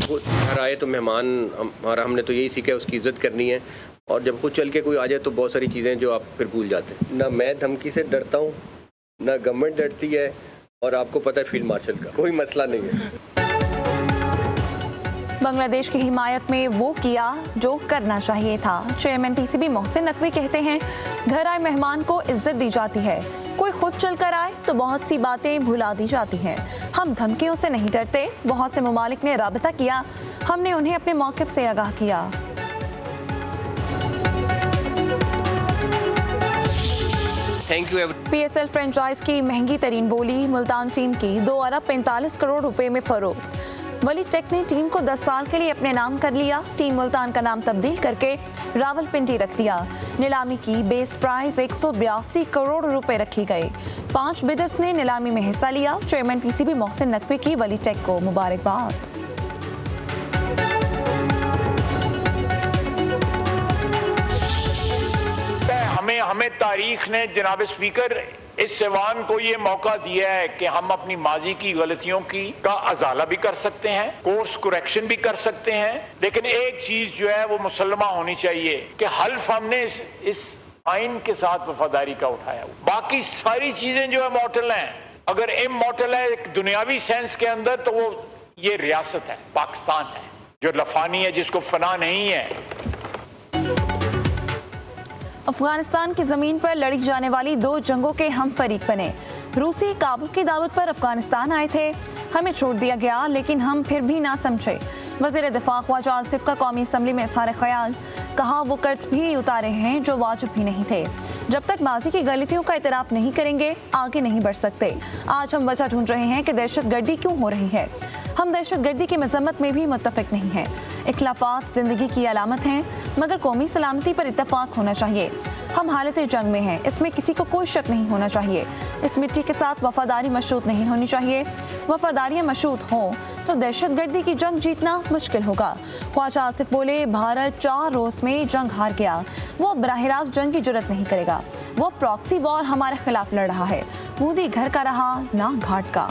वो घर आए तो मेहमान हमारा, हमने तो यही सीखा है उसकी इज़्ज़त करनी है, और जब खुद चल के कोई आ जाए तो बहुत सारी चीज़ें जो आप फिर भूल जाते हैं। ना मैं धमकी से डरता हूँ, ना गवर्नमेंट डरती है, और आपको पता है फील्ड मार्शल का कोई मसला नहीं है। बांग्लादेश की हिमायत में वो किया जो करना चाहिए था। चेयरमैन पीसीबी मोहसिन नकवी कहते हैं, घर आए मेहमान को इज्जत दी जाती है, कोई खुद चल कर आए तो बहुत सी बातें भुला दी जाती हैं। हम धमकियों से नहीं डरते। बहुत से ममालिक ने राबता किया, हमने उन्हें अपने मौक़िफ़ से आगाह किया। Thank you. पीएसएल फ्रेंचाइज की महंगी तरीन बोली मुल्तान टीम की 2 अरब 45 करोड़ रुपए में फरोख्त। वली टेक ने टीम को 10 साल के लिए अपने नाम कर लिया। टीम मुल्तान का नाम तब्दील करके रावलपिंडी रख दिया। नीलामी की बेस प्राइस 182 करोड़ रुपए रखी गई। 5 बिडर्स ने नीलामी में हिस्सा लिया। चेयरमैन पीसीबी मोहसिन नकवी की वली टेक को मुबारकबाद। हमें तारीख ने जनाब स्पीकर इस ऐवान को ये मौका दिया है कि हम अपनी माजी की गलतियों की का अजाला भी कर सकते हैं, कोर्स करेक्शन भी कर सकते हैं, लेकिन एक चीज जो है वो मुसल्लमा होनी चाहिए कि हल्फ हमने इस आइन के साथ वफादारी का उठाया। बाकी सारी चीजें जो है मॉडल हैं, अगर इमॉर्टल है एक दुनियावी सेंस के अंदर, तो वो ये रियासत है, पाकिस्तान है, जो लफानी है, जिसको फना नहीं है। अफगानिस्तान की जमीन पर लड़ी जाने वाली 2 जंगों के हम फरीक बने। रूसी काबुल की दावत पर अफगानिस्तान आए थे, हमें छोड़ दिया गया, लेकिन हम फिर भी ना समझे। वज़ीर दिफा ख्वाजा आसिफ का कौमी असम्बली में इज़हार ख्याल, कहा वो कर्ज भी उतारे हैं जो वाजिब भी नहीं थे। जब तक माजी की गलतियों का इतराफ़ नहीं करेंगे आगे नहीं बढ़ सकते। आज हम वजह ढूंढ रहे हैं कि दहशत गर्दी क्यों हो रही है। हम दहशत गर्दी की मजम्मत में भी मुत्तफ़िक नहीं हैं। इख्लाफात ज़िंदगी की अलामत हैं, मगर कौमी सलामती पर इत्तफ़ाक़ होना चाहिए। हम हालत जंग में हैं, इसमें किसी को कोई शक नहीं होना चाहिए। इस मिट्टी के साथ वफादारी मशरूत नहीं होनी चाहिए। वफादारियाँ मशरूत हों तो दहशत गर्दी की जंग जीतना मुश्किल होगा। ख्वाजा आसिफ बोले, भारत 4 रोज़ में जंग हार गया, वो बराह रास्त जंग की जुर्रत नहीं करेगा। वो प्रॉक्सी वॉर हमारे खिलाफ लड़ रहा है। मोदी घर का रहा ना घाट का।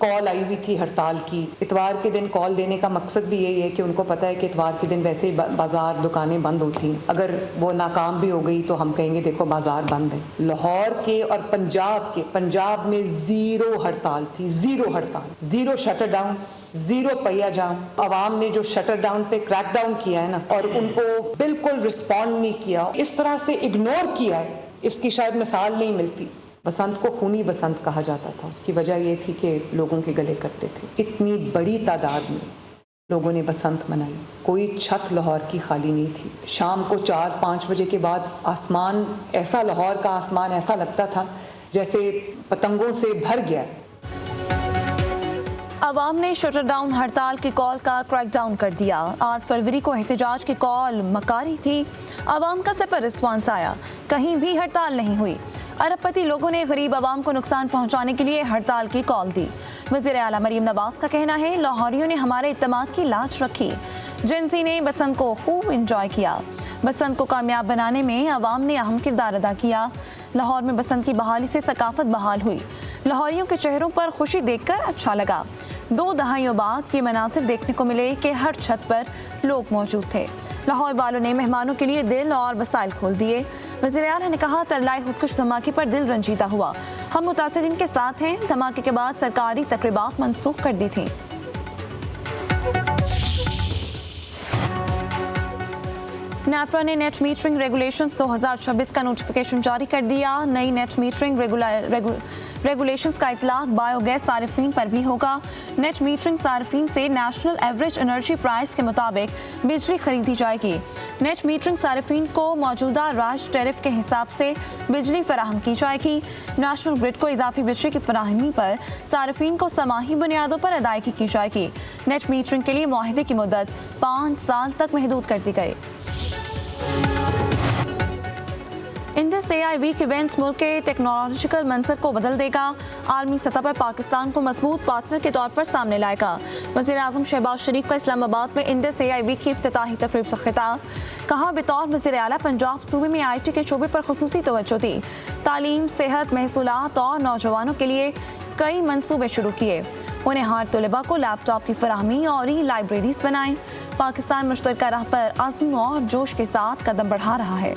कॉल आई हुई थी हड़ताल की। इतवार के दिन कॉल देने का मकसद भी यही है कि उनको पता है कि इतवार के दिन वैसे ही बाज़ार दुकानें बंद होती हैं। अगर वो नाकाम भी हो गई तो हम कहेंगे देखो बाज़ार बंद है। लाहौर के और पंजाब में ज़ीरो हड़ताल थी, ज़ीरो हड़ताल, ज़ीरो शटर डाउन, ज़ीरो पहिया जाम। आवाम ने जो शटर डाउन पे क्रैक डाउन किया है ना, और उनको बिल्कुल रिस्पॉन्ड नहीं किया, इस तरह से इग्नोर किया है, इसकी शायद मिसाल नहीं मिलती। बसंत को खूनी बसंत कहा जाता था। उसकी वजह ये थी कि लोगों के गले कटते थे। इतनी बड़ी तादाद में लोगों ने बसंत मनाई, कोई छत लाहौर की खाली नहीं थी। शाम को 4-5 बजे के बाद आसमान ऐसा, लाहौर का आसमान ऐसा लगता था जैसे पतंगों से भर गया। अवाम ने शटर डाउन हड़ताल की कॉल का क्रैकडाउन कर दिया। 8 फरवरी को एहतजाज की कॉल मकारी थी। अवाम का सिर्फ रिस्पांस आया, कहीं भी हड़ताल नहीं हुई। अरबपति लोगों ने गरीब आवाम को नुकसान पहुंचाने के लिए हड़ताल की कॉल दी। वज़ीर आला मरीम नवाज का कहना है, लाहौरियों ने हमारे इत्तेमाद की लाज रखी। जिनसी ने बसंत को खूब इंजॉय किया। बसंत को कामयाब बनाने में अवाम ने अहम किरदार अदा किया। लाहौर में बसंत की बहाली से सकाफत बहाल हुई। लाहौरियों के चेहरों पर खुशी देखकर अच्छा लगा। 2 दहाइयों बाद ये मनासिर देखने को मिले कि हर छत पर लोग मौजूद थे। लाहौर वालों ने मेहमानों के लिए दिल और वसाइल खोल दिए। वज़ीर आला ने कहा, तरलाए खुदकुश धमाके पर दिल रंजीदा हुआ। हम मुतासिरीन के साथ हैं। धमाके के बाद सरकारी तकरीबात मनसूख कर दी थी। नेपरा ने नेट मीटरिंग रेगुलेशंस 2026 का नोटिफिकेशन जारी कर दिया। नई नेट मीटरिंग रेगुलेशंस का इतलाक बायोगैस सारिफीन पर भी होगा। नेट मीटरिंग सारिफीन से नेशनल एवरेज एनर्जी प्राइस के मुताबिक बिजली खरीदी जाएगी। नेट मीटरिंग सारिफीन को मौजूदा राज टैरिफ के हिसाब से बिजली फराहम की जाएगी। नेशनल ग्रिड को इजाफी बिजली की फराहमी पर सारिफीन को समाही बुनियादों पर अदायगी की जाएगी। नेट मीटरिंग के लिए मुआहदे की मुद्दत 5 साल तक महदूद कर दी गई। इंडस AI वीक इवेंट्स मुल्क के टेक्नोलॉजिकल मंजर को बदल देगा। आलमी सतह पर पाकिस्तान को मजबूत पार्टनर के तौर पर सामने लाएगा। वज़ीर-ए-आज़म शहबाज शरीफ का इस्लामाबाद में इंडस AI वीक की इफ्तिताही तकरीब से खिताब। कहा, बतौर वज़ीर आला पंजाब सूबे में IT के शोबे पर खुसूसी तवज्जो दी। तालीम, सेहत, महसूलात और नौजवानों के लिए कई मंसूबे शुरू किए। उन्हें हर तलबा को लैपटॉप की फराहमी और लाइब्रेरीज बनाई। पाकिस्तान मुश्तरका राह पर अज़्म और जोश के साथ कदम बढ़ा रहा है।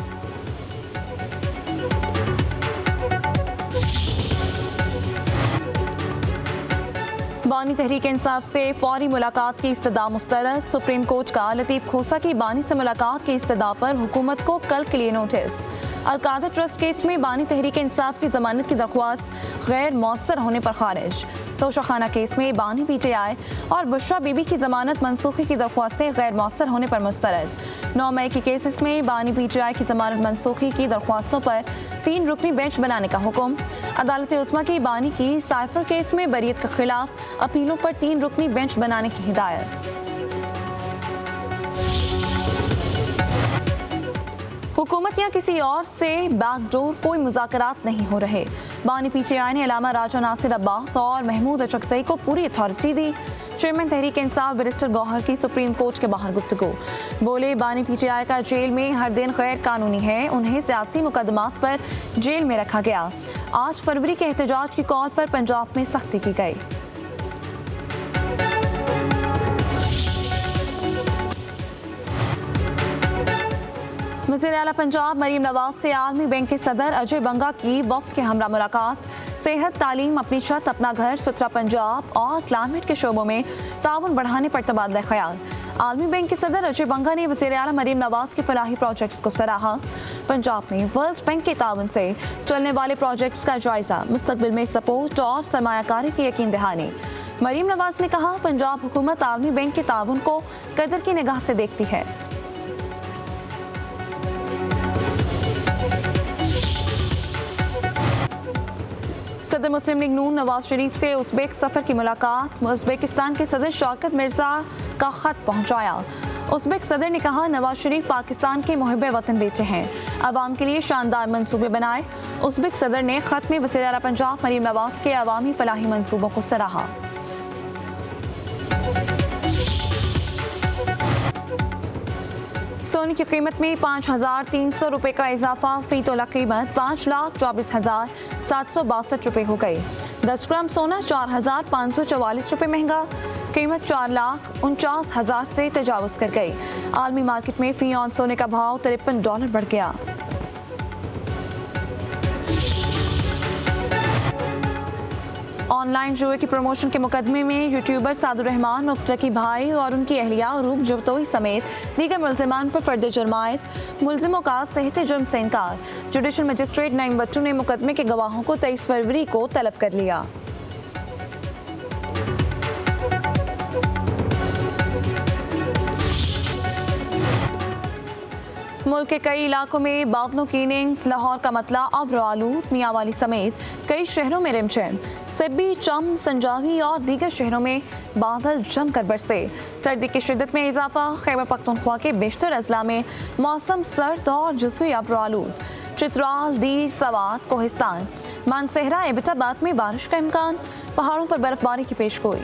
बानी तहरीक इंसाफ से फौरी मुलाकात की इस्तदा मुस्तरद। सुप्रीम कोर्ट का लतीफ़ खोसा की बानी से मुलाकात की इस्तदा पर हुकूमत को कल के लिए नोटिस। अलकादा ट्रस्ट केस में बानी तहरीक इंसाफ की जमानत की दरख्वास्त गैर मौसर होने पर खारिज। तोशाखाना केस में बानी PTI और बुशरा बीबी की जमानत मनसूखी की दरख्वास्तें गैर मौसर होने पर मुस्तरद। 9 मई के केसेस में बानी PTI की जमानत मनसूखी की दरख्वास्तों पर 3 रुकनी बेंच बनाने का हुक्म। अदालत उस्मा की बानी की साइफर केस में बरीयत के खिलाफ अपीलों पर 3 रुकनी बेंच बनाने की हिदायत। हुकूमत या किसी और से बैकडोर कोई मुज़ाकरात नहीं हो रहे। बानी PTI ने अलामा राजा नासिर अब्बास और महमूद अचकज़ई को पूरी अथॉरिटी दी। चेयरमैन तहरीक इंसाफ बैरिस्टर गौहर की सुप्रीम कोर्ट के बाहर गुफ्तगू। बोले, बानी PTI का जेल में हर दिन गैर कानूनी है। उन्हें सियासी मुकदमात पर जेल में रखा गया। 8 फरवरी के एहतजाज की कॉल पर पंजाब में सख्ती की गई। वज़ीर आला पंजाब मरीम नवाज से आलमी बैंक के सदर अजय बंगा की वफ्द के हमरा मुलाकात। सेहत, तालीम, अपनी छत अपना घर, सुथरा पंजाब और क्लाइमेट के शोबों में ताउन बढ़ाने पर तबादला ख्याल। आलमी बैंक के सदर अजय बंगा ने वज़ीर आला मरीम नवाज के फलाही प्रोजेक्ट्स को सराहा। पंजाब में वर्ल्ड बैंक के ताउन से चलने वाले प्रोजेक्ट्स का जायजा, मुस्तकबिल में सपोर्ट और सरमायाकारी की यकीन दहानी। मरीम नवाज ने कहा, पंजाब हुकूमत आलमी बैंक के ताउन को कदर की निगाह से देखती है। सदर मुस्लिम लीग नून नवाज शरीफ से उज़्बेक सफ़र की मुलाकात। उज़्बेकिस्तान के सदर शौकत मिर्ज़ा का ख़त पहुँचाया। उज़्बेक सदर ने कहा, नवाज शरीफ पाकिस्तान के मुहिब्बे वतन बेटे हैं, अवाम के लिए शानदार मंसूबे बनाए। उज़्बेक सदर ने ख़त में वज़ीर आला पंजाब मरीम नवाज के अवामी फलाही मंसूबों को सराहा। सोने की कीमत में 5,300 रुपये का इजाफा। फी तोला कीमत 5,24,762 रुपये हो गई। 10 ग्राम सोना 4,544 रुपये महंगा। कीमत 4,49,000 से तजावुज़ कर गई। आलमी मार्केट में फी ऑन सोने का भाव $53 बढ़ गया। ऑनलाइन जुए की प्रमोशन के मुकदमे में यूट्यूबर सादुर रहमान, मुफ्तकी भाई और उनकी अहलिया रूप जबतोई समेत दीगर मुल्जिमान पर फर्द जुर्मायत। मुल्जिमों का सेहत जुर्म से इनकार। जुडिशल मजिस्ट्रेट नईम बट्टू ने मुकदमे के गवाहों को 23 फरवरी को तलब कर लिया। मुल्क के कई इलाकों में बादलों की इनिंग्स। लाहौर का मतला अब्र आलूद, मियांवाली समेत कई शहरों में रिमझिम। सिब्बी, चम, संजावी और दीगर शहरों में बादल जमकर बरसे। सर्दी की शिद्दत में इजाफा। खैबर पख्तूनख्वा के बेशतर अजला में मौसम सर्द और जुज़वी अब्र आलूद। चित्राल, दीर, सवात, कोहिस्तान, मानसहरा, एबटाबाद में बारिश का इम्कान। पहाड़ों पर बर्फबारी की पेशगोई।